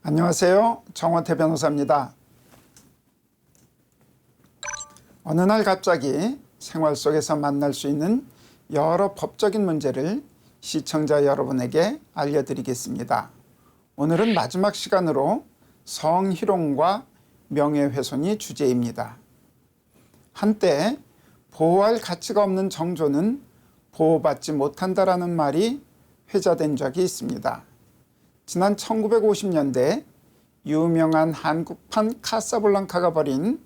안녕하세요. 정원태 변호사입니다. 어느 날 갑자기 생활 속에서 만날 수 있는 여러 법적인 문제를 시청자 여러분에게 알려드리겠습니다. 오늘은 마지막 시간으로 성희롱과 명예훼손이 주제입니다. 한때 보호할 가치가 없는 정조는 보호받지 못한다라는 말이 회자된 적이 있습니다. 지난 1950년대 유명한 한국판 카사블랑카가 벌인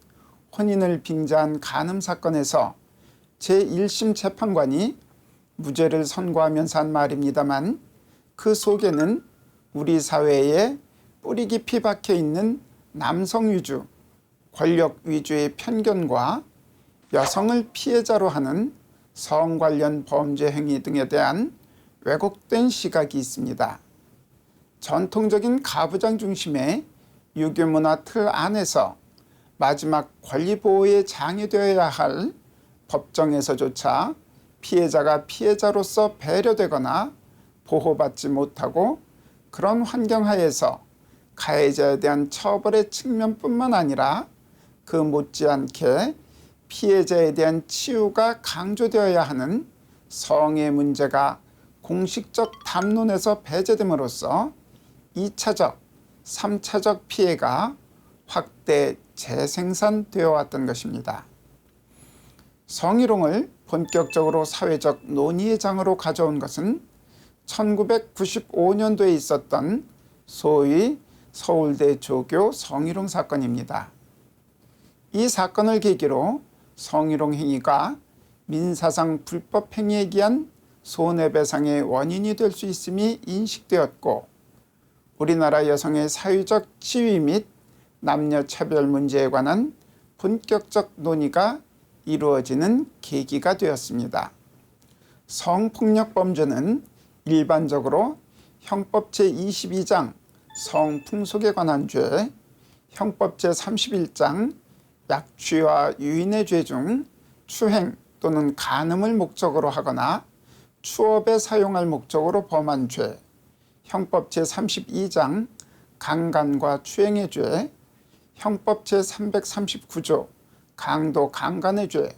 혼인을 빙자한 간음 사건에서 제1심 재판관이 무죄를 선고하면서 한 말입니다만, 그 속에는 우리 사회에 뿌리 깊이 박혀 있는 남성 위주, 권력 위주의 편견과 여성을 피해자로 하는 성 관련 범죄 행위 등에 대한 왜곡된 시각이 있습니다. 전통적인 가부장 중심의 유교문화 틀 안에서 마지막 권리보호의 장이 되어야 할 법정에서조차 피해자가 피해자로서 배려되거나 보호받지 못하고, 그런 환경 하에서 가해자에 대한 처벌의 측면뿐만 아니라 그 못지않게 피해자에 대한 치유가 강조되어야 하는 성의 문제가 공식적 담론에서 배제됨으로써 2차적, 3차적 피해가 확대 재생산되어 왔던 것입니다. 성희롱을 본격적으로 사회적 논의의 장으로 가져온 것은 1995년도에 있었던 소위 서울대 조교 성희롱 사건입니다. 이 사건을 계기로 성희롱 행위가 민사상 불법 행위에 기한 손해배상의 원인이 될 수 있음이 인식되었고, 우리나라 여성의 사회적 지위 및 남녀 차별 문제에 관한 본격적 논의가 이루어지는 계기가 되었습니다. 성폭력 범죄는 일반적으로 형법 제22장 성풍속에 관한 죄, 형법 제31장 약취와 유인의 죄 중 추행 또는 간음을 목적으로 하거나 추업에 사용할 목적으로 범한 죄, 형법 제32장 강간과 추행의 죄, 형법 제339조 강도 강간의 죄,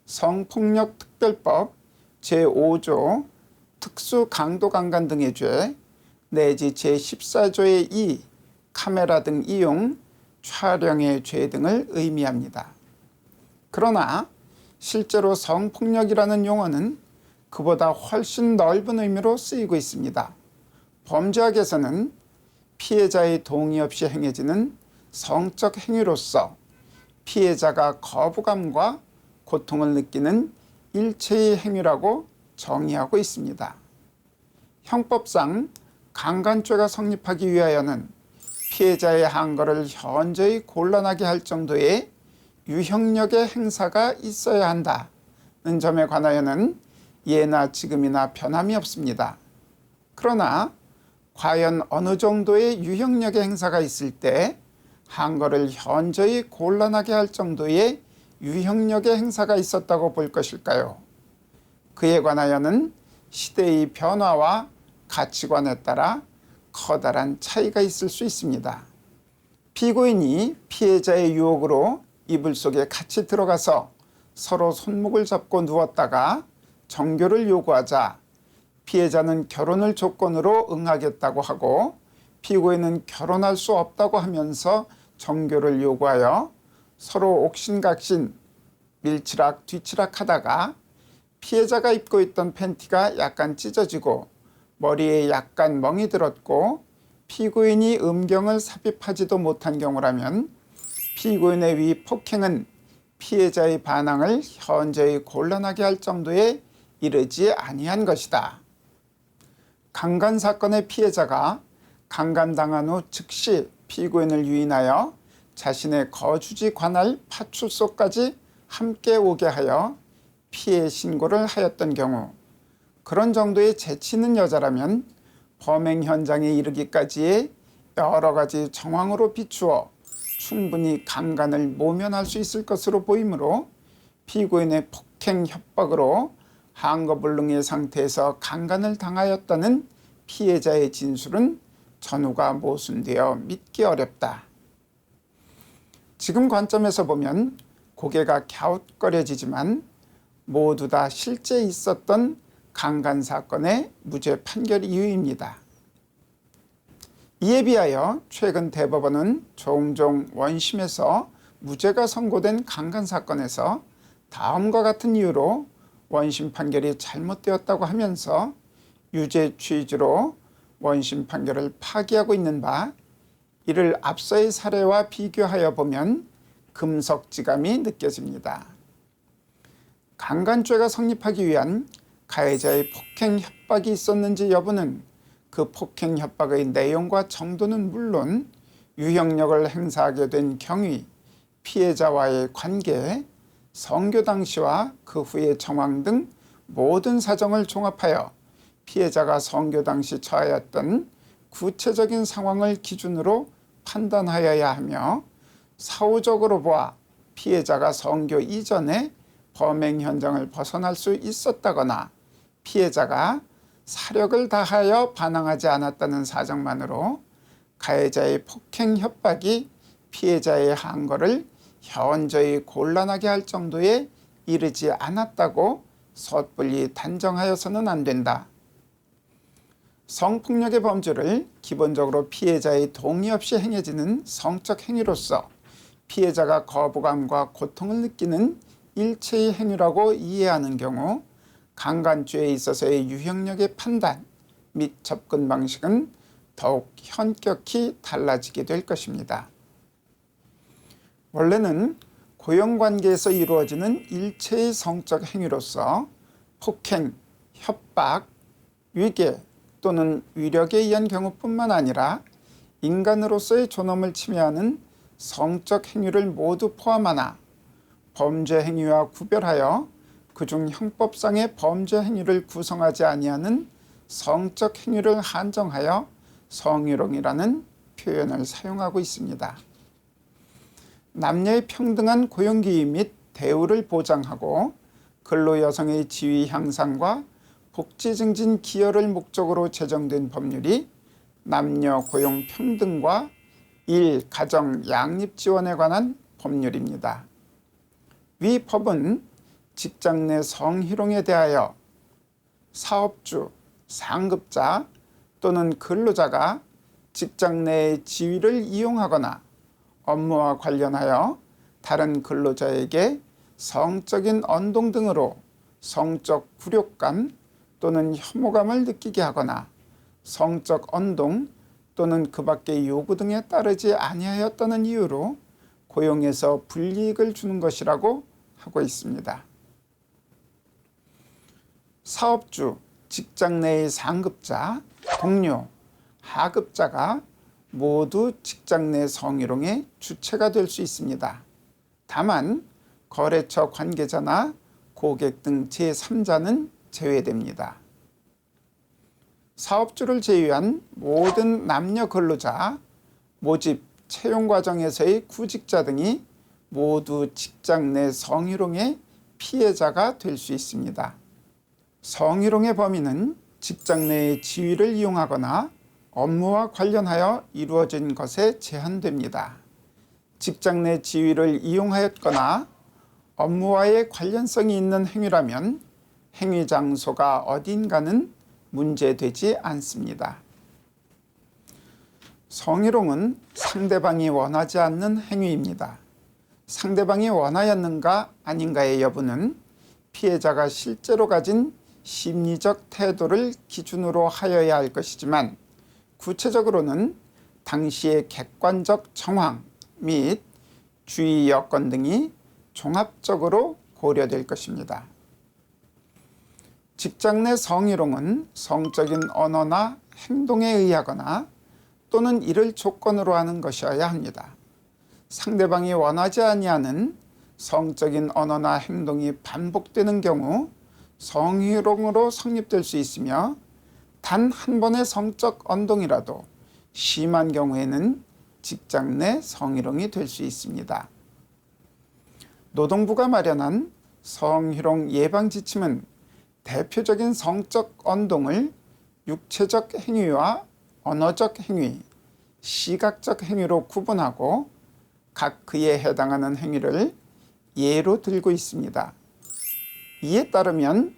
성폭력 특별법 제5조 특수 강도 강간 등의 죄, 내지 제14조의 2 카메라 등 이용 촬영의 죄 등을 의미합니다. 그러나 실제로 성폭력이라는 용어는 그보다 훨씬 넓은 의미로 쓰이고 있습니다. 범죄학에서는 피해자의 동의 없이 행해지는 성적 행위로서 피해자가 거부감과 고통을 느끼는 일체의 행위라고 정의하고 있습니다. 형법상 강간죄가 성립하기 위하여는 피해자의 항거를 현저히 곤란하게 할 정도의 유형력의 행사가 있어야 한다는 점에 관하여는 예나 지금이나 변함이 없습니다. 그러나 과연 어느 정도의 유형력의 행사가 있을 때 항거를 현저히 곤란하게 할 정도의 유형력의 행사가 있었다고 볼 것일까요? 그에 관하여는 시대의 변화와 가치관에 따라 커다란 차이가 있을 수 있습니다. 피고인이 피해자의 유혹으로 이불 속에 같이 들어가서 서로 손목을 잡고 누웠다가 정교를 요구하자 피해자는 결혼을 조건으로 응하겠다고 하고, 피고인은 결혼할 수 없다고 하면서 정교를 요구하여 서로 옥신각신 밀치락 뒤치락 하다가 피해자가 입고 있던 팬티가 약간 찢어지고 머리에 약간 멍이 들었고 피고인이 음경을 삽입하지도 못한 경우라면 피고인의 위 폭행은 피해자의 반항을 현저히 곤란하게 할 정도에 이르지 아니한 것이다. 강간 사건의 피해자가 강간당한 후 즉시 피고인을 유인하여 자신의 거주지 관할 파출소까지 함께 오게 하여 피해 신고를 하였던 경우, 그런 정도의 재치 있는 여자라면 범행 현장에 이르기까지의 여러 가지 정황으로 비추어 충분히 강간을 모면할 수 있을 것으로 보이므로 피고인의 폭행 협박으로 항거불능의 상태에서 강간을 당하였다는 피해자의 진술은 전후가 모순되어 믿기 어렵다. 지금 관점에서 보면 고개가 갸웃거려지지만 모두 다 실제 있었던 강간 사건의 무죄 판결 이유입니다. 이에 비하여 최근 대법원은 종종 원심에서 무죄가 선고된 강간 사건에서 다음과 같은 이유로 원심 판결이 잘못되었다고 하면서 유죄 취지로 원심 판결을 파기하고 있는 바, 이를 앞서의 사례와 비교하여 보면 금석지감이 느껴집니다. 강간죄가 성립하기 위한 가해자의 폭행 협박이 있었는지 여부는 그 폭행 협박의 내용과 정도는 물론 유형력을 행사하게 된 경위, 피해자와의 관계, 선교 당시와 그 후의 정황 등 모든 사정을 종합하여 피해자가 선교 당시 처하였던 구체적인 상황을 기준으로 판단하여야 하며, 사후적으로 보아 피해자가 선교 이전에 범행 현장을 벗어날 수 있었다거나 피해자가 사력을 다하여 반항하지 않았다는 사정만으로 가해자의 폭행 협박이 피해자의 항거를 현저히 곤란하게 할 정도에 이르지 않았다고 섣불리 단정하여서는 안 된다. 성폭력의 범죄를 기본적으로 피해자의 동의 없이 행해지는 성적 행위로서 피해자가 거부감과 고통을 느끼는 일체의 행위라고 이해하는 경우 강간죄에 있어서의 유형력의 판단 및 접근 방식은 더욱 현격히 달라지게 될 것입니다. 원래는 고용관계에서 이루어지는 일체의 성적 행위로서 폭행, 협박, 위계 또는 위력에 의한 경우뿐만 아니라 인간으로서의 존엄을 침해하는 성적 행위를 모두 포함하나 범죄 행위와 구별하여 그중 형법상의 범죄 행위를 구성하지 아니하는 성적 행위를 한정하여 성희롱이라는 표현을 사용하고 있습니다. 남녀의 평등한 고용기회 및 대우를 보장하고 근로 여성의 지위 향상과 복지 증진 기여를 목적으로 제정된 법률이 남녀 고용 평등과 일, 가정, 양립 지원에 관한 법률입니다. 위 법은 직장 내 성희롱에 대하여 사업주, 상급자 또는 근로자가 직장 내의 지위를 이용하거나 업무와 관련하여 다른 근로자에게 성적인 언동 등으로 성적 굴욕감 또는 혐오감을 느끼게 하거나 성적 언동 또는 그 밖의 요구 등에 따르지 아니하였다는 이유로 고용에서 불이익을 주는 것이라고 하고 있습니다. 사업주, 직장 내의 상급자, 동료, 하급자가 모두 직장 내 성희롱의 주체가 될 수 있습니다. 다만 거래처 관계자나 고객 등 제3자는 제외됩니다. 사업주를 제외한 모든 남녀 근로자, 모집, 채용 과정에서의 구직자 등이 모두 직장 내 성희롱의 피해자가 될 수 있습니다. 성희롱의 범위는 직장 내의 지위를 이용하거나 업무와 관련하여 이루어진 것에 제한됩니다. 직장 내 지위를 이용하였거나 업무와의 관련성이 있는 행위라면 행위 장소가 어딘가는 문제되지 않습니다. 성희롱은 상대방이 원하지 않는 행위입니다. 상대방이 원하였는가 아닌가의 여부는 피해자가 실제로 가진 심리적 태도를 기준으로 하여야 할 것이지만, 구체적으로는 당시의 객관적 정황 및 주의 여건 등이 종합적으로 고려될 것입니다. 직장 내 성희롱은 성적인 언어나 행동에 의하거나 또는 이를 조건으로 하는 것이어야 합니다. 상대방이 원하지 아니하는 성적인 언어나 행동이 반복되는 경우 성희롱으로 성립될 수 있으며, 단 한 번의 성적 언동이라도 심한 경우에는 직장 내 성희롱이 될 수 있습니다. 노동부가 마련한 성희롱 예방 지침은 대표적인 성적 언동을 육체적 행위와 언어적 행위, 시각적 행위로 구분하고 각 그에 해당하는 행위를 예로 들고 있습니다. 이에 따르면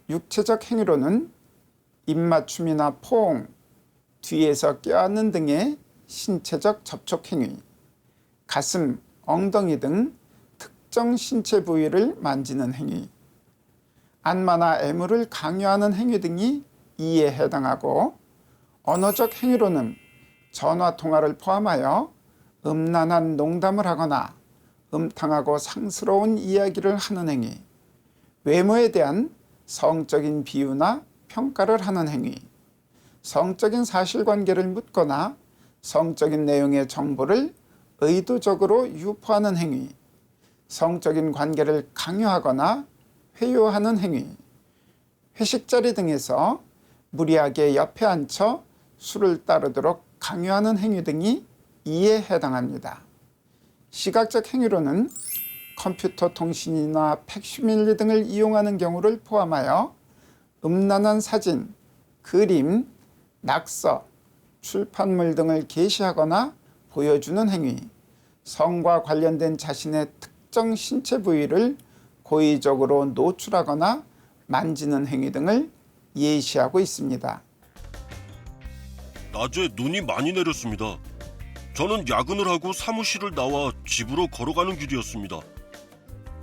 육체적 행위로는 입맞춤이나 포옹, 뒤에서 껴안는 등의 신체적 접촉 행위, 가슴, 엉덩이 등 특정 신체 부위를 만지는 행위, 안마나 애무를 강요하는 행위 등이 이에 해당하고, 언어적 행위로는 전화통화를 포함하여 음란한 농담을 하거나 음탕하고 상스러운 이야기를 하는 행위, 외모에 대한 성적인 비유나 평가를 하는 행위, 성적인 사실관계를 묻거나 성적인 내용의 정보를 의도적으로 유포하는 행위, 성적인 관계를 강요하거나 회유하는 행위, 회식 자리 등에서 무리하게 옆에 앉혀 술을 따르도록 강요하는 행위 등이 이에 해당합니다. 시각적 행위로는 컴퓨터 통신이나 팩시밀리 등을 이용하는 경우를 포함하여 음란한 사진, 그림, 낙서, 출판물 등을 게시하거나 보여주는 행위, 성과 관련된 자신의 특정 신체 부위를 고의적으로 노출하거나 만지는 행위 등을 예시하고 있습니다. 낮에 눈이 많이 내렸습니다. 저는 야근을 하고 사무실을 나와 집으로 걸어가는 길이었습니다.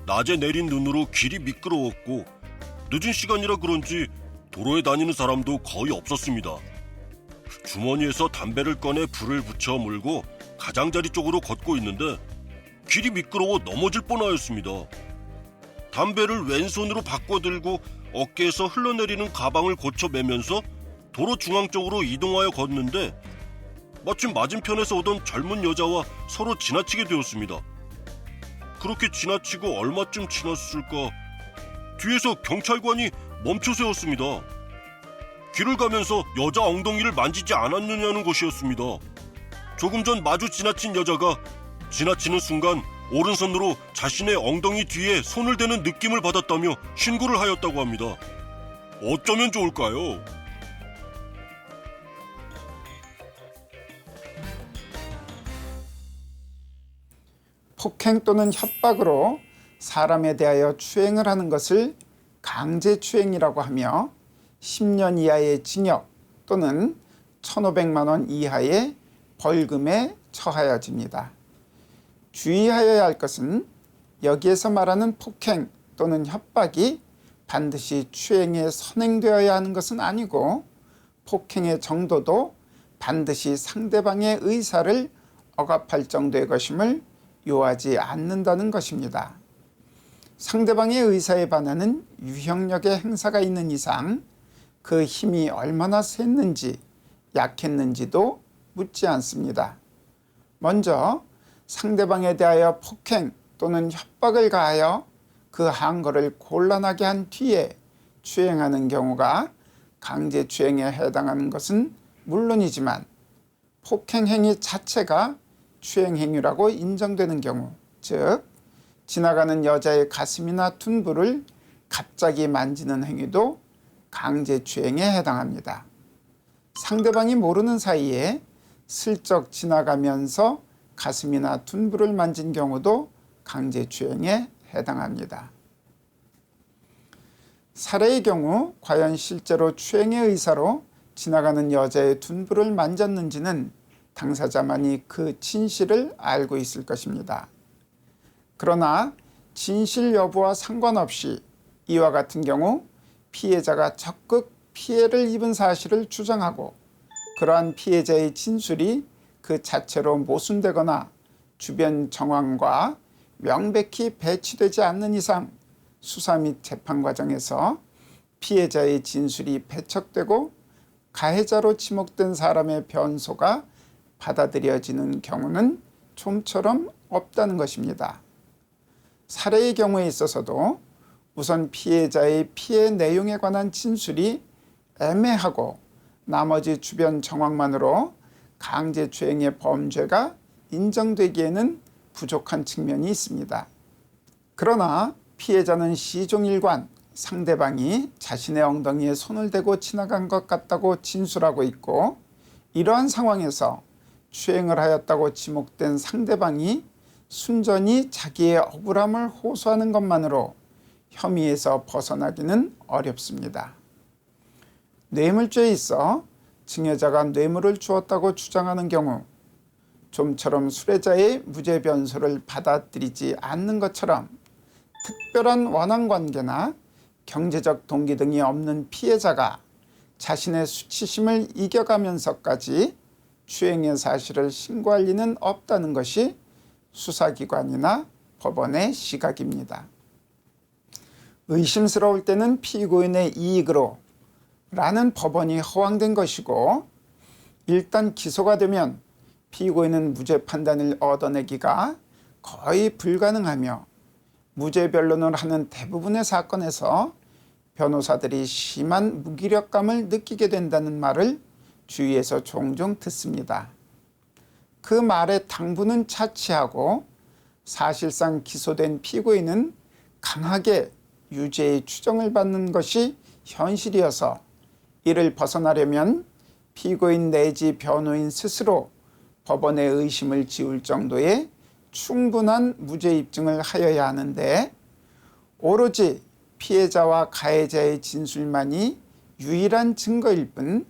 낮에 내린 눈으로 길이 미끄러웠고 늦은 시간이라 그런지 도로에 다니는 사람도 거의 없었습니다. 주머니에서 담배를 꺼내 불을 붙여 물고 가장자리 쪽으로 걷고 있는데 길이 미끄러워 넘어질 뻔하였습니다. 담배를 왼손으로 바꿔 들고 어깨에서 흘러내리는 가방을 고쳐 매면서 도로 중앙 쪽으로 이동하여 걷는데 마침 맞은편에서 오던 젊은 여자와 서로 지나치게 되었습니다. 그렇게 지나치고 얼마쯤 지났을까? 뒤에서 경찰관이 멈춰 세웠습니다. 길을 가면서 여자 엉덩이를 만지지 않았느냐는 것이었습니다. 조금 전 마주 지나친 여자가 지나치는 순간 오른손으로 자신의 엉덩이 뒤에 손을 대는 느낌을 받았다며 신고를 하였다고 합니다. 어쩌면 좋을까요? 폭행 또는 협박으로 사람에 대하여 추행을 하는 것을 강제추행이라고 하며 10년 이하의 징역 또는 1,500만 원 이하의 벌금에 처하여집니다. 주의하여야 할 것은 여기에서 말하는 폭행 또는 협박이 반드시 추행에 선행되어야 하는 것은 아니고, 폭행의 정도도 반드시 상대방의 의사를 억압할 정도의 것임을 요하지 않는다는 것입니다. 상대방의 의사에 반하는 유형력의 행사가 있는 이상 그 힘이 얼마나 셌는지 약했는지도 묻지 않습니다. 먼저 상대방에 대하여 폭행 또는 협박을 가하여 그 항거를 곤란하게 한 뒤에 추행하는 경우가 강제추행에 해당하는 것은 물론이지만, 폭행행위 자체가 추행행위라고 인정되는 경우, 즉 지나가는 여자의 가슴이나 둔부를 갑자기 만지는 행위도 강제추행에 해당합니다. 상대방이 모르는 사이에 슬쩍 지나가면서 가슴이나 둔부를 만진 경우도 강제추행에 해당합니다. 살해의 경우 과연 실제로 추행의 의사로 지나가는 여자의 둔부를 만졌는지는 당사자만이 그 진실을 알고 있을 것입니다. 그러나 진실 여부와 상관없이 이와 같은 경우 피해자가 적극 피해를 입은 사실을 주장하고 그러한 피해자의 진술이 그 자체로 모순되거나 주변 정황과 명백히 배치되지 않는 이상 수사 및 재판 과정에서 피해자의 진술이 배척되고 가해자로 지목된 사람의 변소가 받아들여지는 경우는 좀처럼 없다는 것입니다. 살해의 경우에 있어서도 우선 피해자의 피해 내용에 관한 진술이 애매하고 나머지 주변 정황만으로 강제추행의 범죄가 인정되기에는 부족한 측면이 있습니다. 그러나 피해자는 시종일관 상대방이 자신의 엉덩이에 손을 대고 지나간 것 같다고 진술하고 있고, 이러한 상황에서 추행을 하였다고 지목된 상대방이 순전히 자기의 억울함을 호소하는 것만으로 혐의에서 벗어나기는 어렵습니다. 뇌물죄에 있어 증여자가 뇌물을 주었다고 주장하는 경우 좀처럼 수뢰자의 무죄 변소를 받아들이지 않는 것처럼 특별한 원한관계나 경제적 동기 등이 없는 피해자가 자신의 수치심을 이겨가면서까지 추행의 사실을 신고할 리는 없다는 것이 수사기관이나 법원의 시각입니다. 의심스러울 때는 피고인의 이익으로 라는 법원이 허황된 것이고, 일단 기소가 되면 피고인은 무죄 판단을 얻어내기가 거의 불가능하며 무죄 변론을 하는 대부분의 사건에서 변호사들이 심한 무기력감을 느끼게 된다는 말을 주위에서 종종 듣습니다. 그 말의 당부는 차치하고 사실상 기소된 피고인은 강하게 유죄의 추정을 받는 것이 현실이어서 이를 벗어나려면 피고인 내지 변호인 스스로 법원의 의심을 지울 정도의 충분한 무죄 입증을 하여야 하는데, 오로지 피해자와 가해자의 진술만이 유일한 증거일 뿐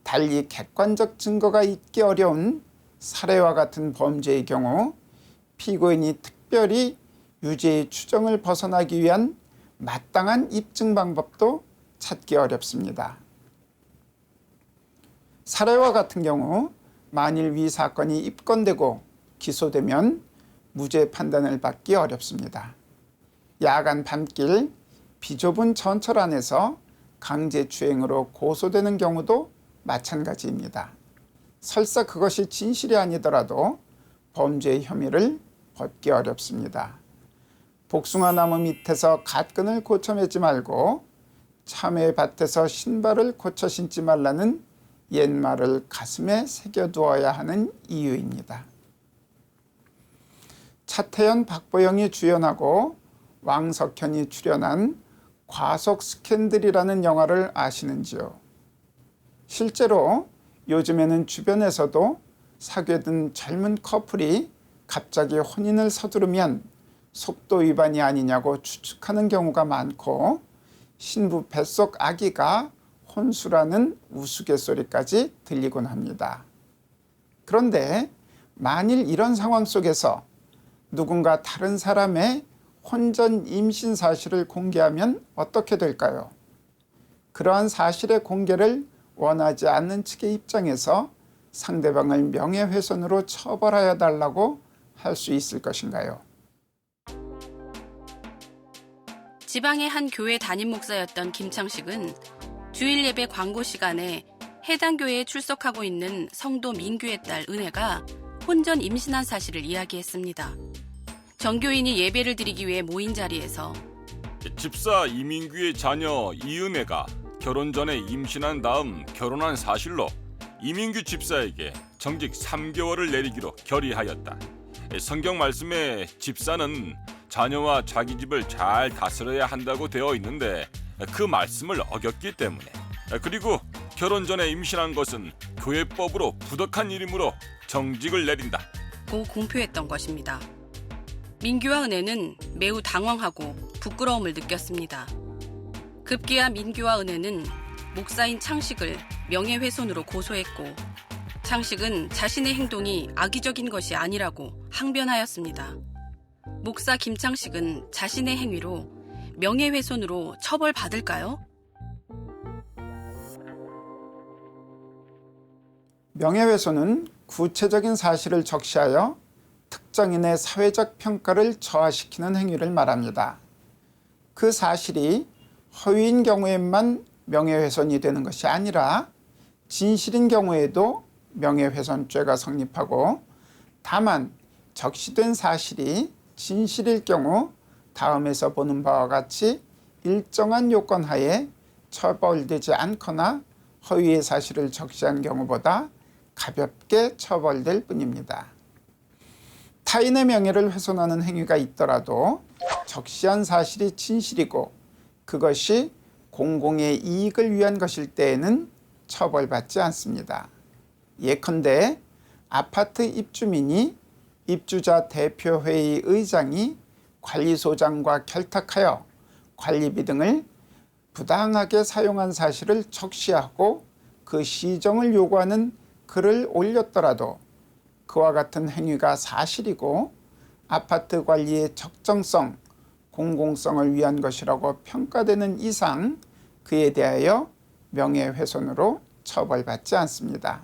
달리 객관적 증거가 있기 어려운 살해와 같은 범죄의 경우 피고인이 특별히 유죄의 추정을 벗어나기 위한 마땅한 입증 방법도 찾기 어렵습니다. 살해와 같은 경우 만일 위 사건이 입건되고 기소되면 무죄 판단을 받기 어렵습니다. 야간 밤길 비좁은 전철 안에서 강제추행으로 고소되는 경우도 마찬가지입니다. 설사 그것이 진실이 아니더라도 범죄의 혐의를 벗기 어렵습니다. 복숭아나무 밑에서 갓근을 고쳐 매지 말고 참외밭에서 신발을 고쳐 신지 말라는 옛말을 가슴에 새겨두어야 하는 이유입니다. 차태현, 박보영이 주연하고 왕석현이 출연한 과속 스캔들이라는 영화를 아시는지요? 실제로 요즘에는 주변에서도 사귀던 젊은 커플이 갑자기 혼인을 서두르면 속도 위반이 아니냐고 추측하는 경우가 많고, 신부 뱃속 아기가 혼수라는 우스갯소리까지 들리곤 합니다. 그런데 만일 이런 상황 속에서 누군가 다른 사람의 혼전 임신 사실을 공개하면 어떻게 될까요? 그러한 사실의 공개를 원하지 않는 측의 입장에서 상대방을 명예훼손으로 처벌하여 달라고 할 수 있을 것인가요? 지방의 한 교회 담임 목사였던 김창식은 주일 예배 광고 시간에 해당 교회에 출석하고 있는 성도 민규의 딸 은혜가 혼전 임신한 사실을 이야기했습니다. 정교인이 예배를 드리기 위해 모인 자리에서 집사 이민규의 자녀 이은혜가 결혼 전에 임신한 다음 결혼한 사실로 이민규 집사에게 정직 3개월을 내리기로 결의하였다. 성경 말씀에 집사는 자녀와 자기 집을 잘 다스려야 한다고 되어 있는데 그 말씀을 어겼기 때문에, 그리고 결혼 전에 임신한 것은 교회법으로 부덕한 일이므로 정직을 내린다 고 공표했던 것입니다. 민규와 은혜는 매우 당황하고 부끄러움을 느꼈습니다. 급기야 민규와 은혜는 목사인 창식을 명예훼손으로 고소했고, 창식은 자신의 행동이 악의적인 것이 아니라고 항변하였습니다. 목사 김창식은 자신의 행위로 명예훼손으로 처벌받을까요? 명예훼손은 구체적인 사실을 적시하여 특정인의 사회적 평가를 저하시키는 행위를 말합니다. 그 사실이 허위인 경우에만 명예훼손이 되는 것이 아니라 진실인 경우에도 명예훼손죄가 성립하고, 다만 적시된 사실이 진실일 경우 다음에서 보는 바와 같이 일정한 요건 하에 처벌되지 않거나 허위의 사실을 적시한 경우보다 가볍게 처벌될 뿐입니다. 타인의 명예를 훼손하는 행위가 있더라도 적시한 사실이 진실이고 그것이 공공의 이익을 위한 것일 때에는 처벌받지 않습니다. 예컨대 아파트 입주민이 입주자 대표회의 의장이 관리소장과 결탁하여 관리비 등을 부당하게 사용한 사실을 적시하고 그 시정을 요구하는 글을 올렸더라도 그와 같은 행위가 사실이고 아파트 관리의 적정성, 공공성을 위한 것이라고 평가되는 이상 그에 대하여 명예훼손으로 처벌받지 않습니다.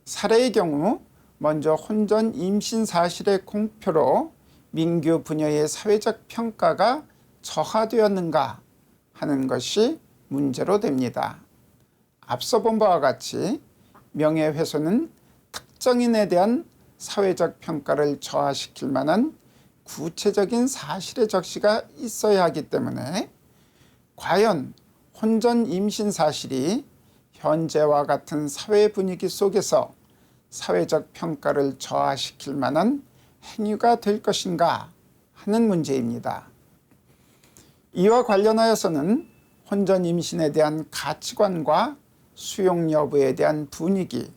사례의 경우 먼저 혼전 임신 사실의 공표로 민규 부녀의 사회적 평가가 저하되었는가 하는 것이 문제로 됩니다. 앞서 본 바와 같이 명예훼손은 특정인에 대한 사회적 평가를 저하시킬 만한 구체적인 사실의 적시가 있어야 하기 때문에 과연 혼전 임신 사실이 현재와 같은 사회 분위기 속에서 사회적 평가를 저하시킬 만한 행위가 될 것인가 하는 문제입니다. 이와 관련하여서는 혼전 임신에 대한 가치관과 수용 여부에 대한 분위기,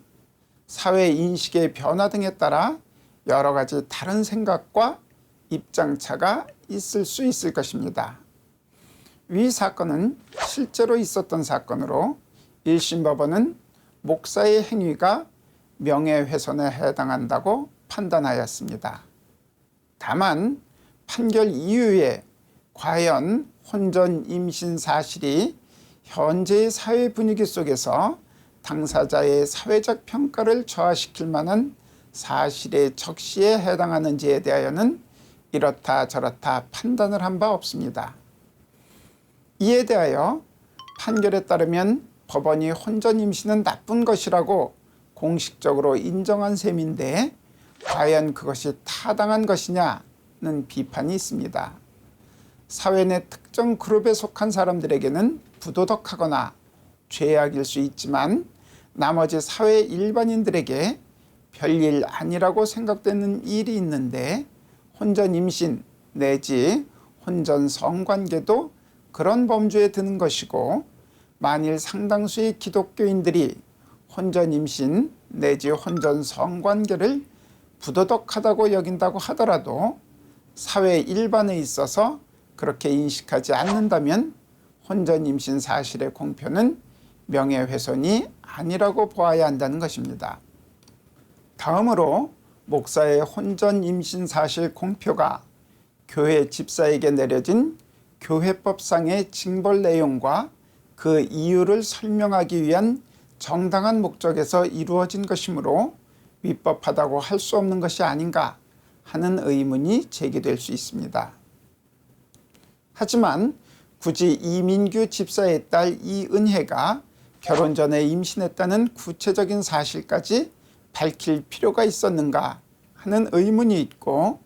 사회 인식의 변화 등에 따라 여러 가지 다른 생각과 입장차가 있을 수 있을 것입니다. 위 사건은 실제로 있었던 사건으로 1심 법원은 목사의 행위가 명예훼손에 해당한다고 판단하였습니다. 다만 판결 이후에 과연 혼전 임신 사실이 현재의 사회 분위기 속에서 당사자의 사회적 평가를 저하시킬 만한 사실의 적시에 해당하는지에 대하여는 이렇다 저렇다 판단을 한 바 없습니다. 이에 대하여 판결에 따르면 법원이 혼전 임신은 나쁜 것이라고 공식적으로 인정한 셈인데 과연 그것이 타당한 것이냐는 비판이 있습니다. 사회 내 특정 그룹에 속한 사람들에게는 부도덕하거나 죄악일 수 있지만 나머지 사회 일반인들에게 별일 아니라고 생각되는 일이 있는데 혼전 임신 내지 혼전 성관계도 그런 범주에 드는 것이고 만일 상당수의 기독교인들이 혼전 임신 내지 혼전 성관계를 부도덕하다고 여긴다고 하더라도 사회 일반에 있어서 그렇게 인식하지 않는다면 혼전 임신 사실의 공표는 명예훼손이 아니라고 보아야 한다는 것입니다. 다음으로 목사의 혼전 임신 사실 공표가 교회 집사에게 내려진 교회법상의 징벌 내용과 그 이유를 설명하기 위한 정당한 목적에서 이루어진 것이므로 위법하다고 할 수 없는 것이 아닌가 하는 의문이 제기될 수 있습니다. 하지만 굳이 이민규 집사의 딸 이은혜가 결혼 전에 임신했다는 구체적인 사실까지 밝힐 필요가 있었는가 하는 의문이 있고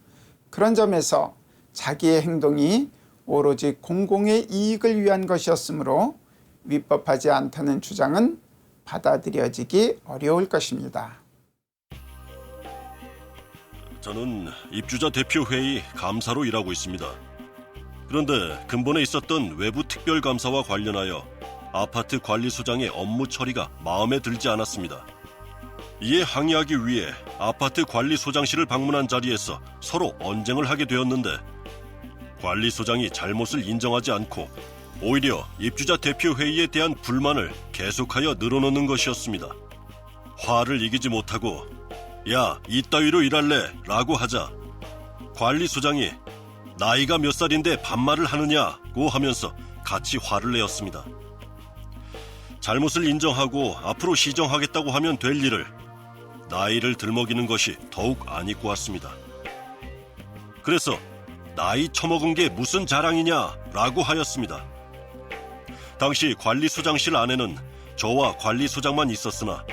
그런 점에서 자기의 행동이 오로지 공공의 이익을 위한 것이었으므로 위법하지 않다는 주장은 받아들여지기 어려울 것입니다. 저는 입주자 대표회의 감사로 일하고 있습니다. 그런데 근본에 있었던 외부 특별감사와 관련하여 아파트 관리소장의 업무 처리가 마음에 들지 않았습니다. 이에 항의하기 위해 아파트 관리소장실을 방문한 자리에서 서로 언쟁을 하게 되었는데 관리소장이 잘못을 인정하지 않고 오히려 입주자 대표회의에 대한 불만을 계속하여 늘어놓는 것이었습니다. 화를 이기지 못하고 야, 이따위로 일할래? 라고 하자 관리소장이 나이가 몇 살인데 반말을 하느냐고 하면서 같이 화를 내었습니다. 잘못을 인정하고 앞으로 시정하겠다고 하면 될 일을 나이를 들먹이는 것이 더욱 안 입고 왔습니다. 그래서 나이 처먹은 게 무슨 자랑이냐라고 하였습니다. 당시 관리소장실 안에는 저와 관리소장만 있었으나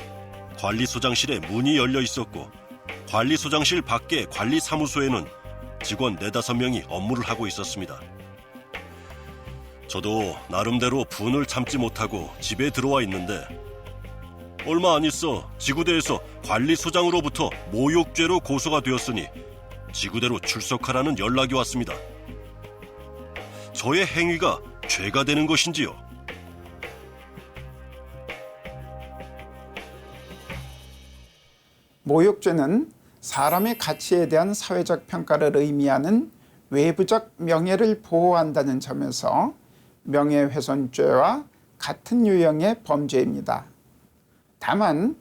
관리소장실에 문이 열려 있었고 관리소장실 밖에 관리사무소에는 직원 4-5명이 업무를 하고 있었습니다. 저도 나름대로 분을 참지 못하고 집에 들어와 있는데 얼마 안 있어 지구대에서 관리소장으로부터 모욕죄로 고소가 되었으니 지구대로 출석하라는 연락이 왔습니다. 저의 행위가 죄가 되는 것인지요? 모욕죄는 사람의 가치에 대한 사회적 평가를 의미하는 외부적 명예를 보호한다는 점에서 명예훼손죄와 같은 유형의 범죄입니다. 다만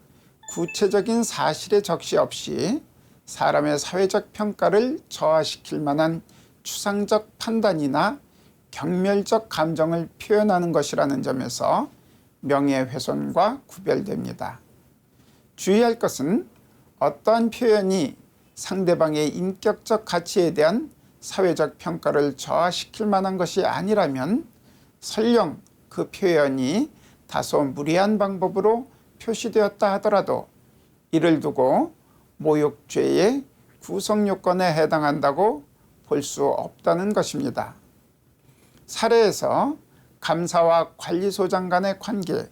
구체적인 사실의 적시 없이 사람의 사회적 평가를 저하시킬 만한 추상적 판단이나 경멸적 감정을 표현하는 것이라는 점에서 명예훼손과 구별됩니다. 주의할 것은 어떠한 표현이 상대방의 인격적 가치에 대한 사회적 평가를 저하시킬 만한 것이 아니라면 설령 그 표현이 다소 무리한 방법으로 표시되었다 하더라도 이를 두고 모욕죄의 구성요건에 해당한다고 볼 수 없다는 것입니다. 사례에서 감사와 관리소장 간의 관계,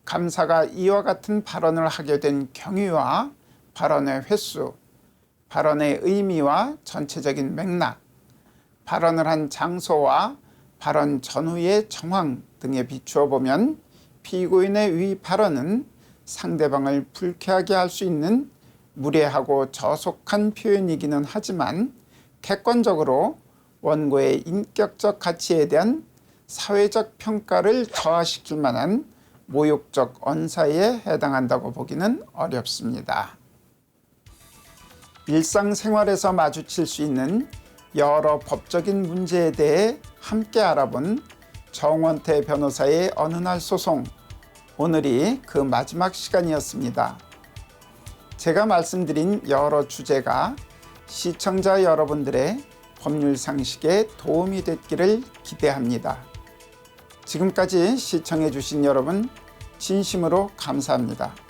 감사가 이와 같은 발언을 하게 된 경위와 발언의 횟수, 발언의 의미와 전체적인 맥락, 발언을 한 장소와 발언 전후의 정황 등에 비추어 보면 피고인의 위 발언은 상대방을 불쾌하게 할 수 있는 무례하고 저속한 표현이기는 하지만 객관적으로 원고의 인격적 가치에 대한 사회적 평가를 저하시킬 만한 모욕적 언사에 해당한다고 보기는 어렵습니다. 일상생활에서 마주칠 수 있는 여러 법적인 문제에 대해 함께 알아본 정원태 변호사의 어느 날 소송, 오늘이 그 마지막 시간이었습니다. 제가 말씀드린 여러 주제가 시청자 여러분들의 법률 상식에 도움이 됐기를 기대합니다. 지금까지 시청해 주신 여러분 진심으로 감사합니다.